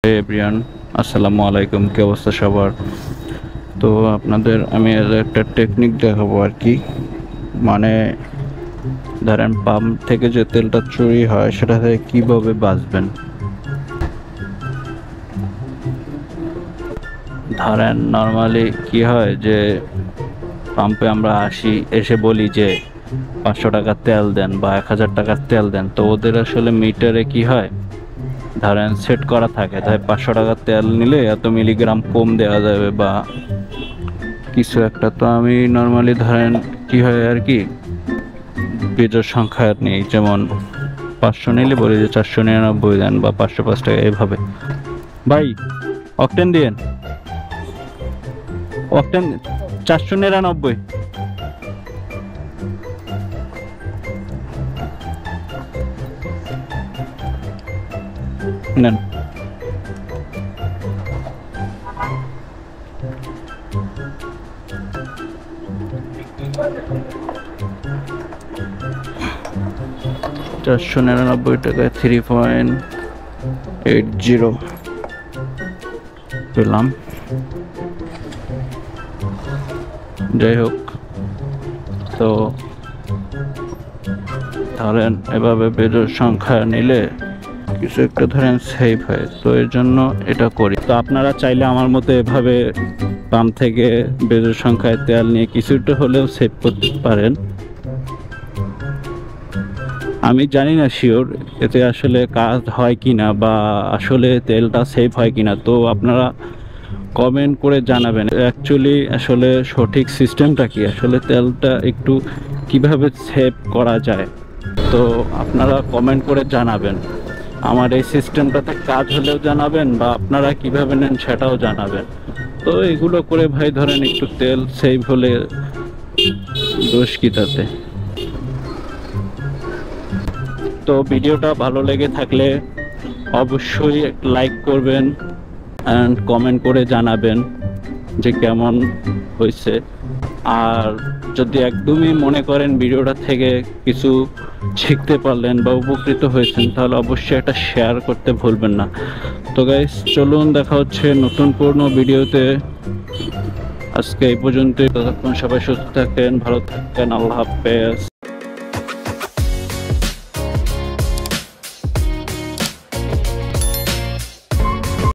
হে everyone, আসসালামু আলাইকুম। কি অবস্থা সবার? তো আপনাদের আমি একটা টেকনিক দেখাবো আর কি। মানে ধরেন পাম্প থেকে যে তেলটা চুরি হয় সেটা থেকে কীভাবে বাঁচবেন। ধরেন নর্মালি কি হয় যে পাম্পে আমরা এসে বলি যে 500 টাকার তেল দেন বা 1000 টাকার তেল দেন, তো ওদের আসলে মিটারে কি হয়, ধরেন সেট করা থাকে, তাই 500 টাকার তেল নিলে এত মিলিগ্রাম কম দেওয়া যাবে বা কিছু একটা। তো আমি নর্মালি ধরেন কি হয় আর কি, বিজোড় সংখ্যা নেই, যেমন 500 নিলে বলি যে 499 দেন বা 505 টাকা, এভাবে। ভাই অকটেন দিয়েন, অকটেন 499 নেন। টাকায় 3.80 পেলাম। যাই হোক, তো ধরেন এভাবে বেজোড় সংখ্যা নিলে কিছু একটা ধরেন সেভ হয়, তো এর জন্য এটা করি। তো আপনারা চাইলে আমার মতো এভাবে পাম্প থেকে বেজোড় সংখ্যায় তেল নিয়ে কিছুটা হলেও সেভ করতে পারেন। আমি জানি না শিওর এতে আসলে কাজ হয় কি না বা আসলে তেলটা সেভ হয় কি না, তো আপনারা কমেন্ট করে জানাবেন অ্যাকচুয়ালি আসলে সঠিক সিস্টেমটা কি, আসলে তেলটা একটু কিভাবে সেভ করা যায়। তো আপনারা কমেন্ট করে জানাবেন, আমার এই সিস্টেমটাতে কাজ হলেও জানাবেন বা আপনারা কিভাবে নেন সেটাও জানাবেন। তো এগুলো করে ভাই ধরেন একটু তেল সেভ হলে দোষ কি তাতে। তো ভিডিওটা ভালো লেগে থাকলে অবশ্যই লাইক করবেন অ্যান্ড কমেন্ট করে জানাবেন যে কেমন হয়েছে। আর যদি একদমই মনে করেন ভিডিওটা থেকে কিছু শিখতে পারলেন বা উপকৃত হয়েছেন, তাহলে অবশ্যই এটা শেয়ার করতে ভুলবেন না। তো গাইস চলুন, দেখা হচ্ছে নতুন কোনো ভিডিওতে। আজকে এই পর্যন্তই। ততক্ষণ সবাই সুস্থ থাকেন, ভালো থাকেন, আল্লাহ হাফেজ।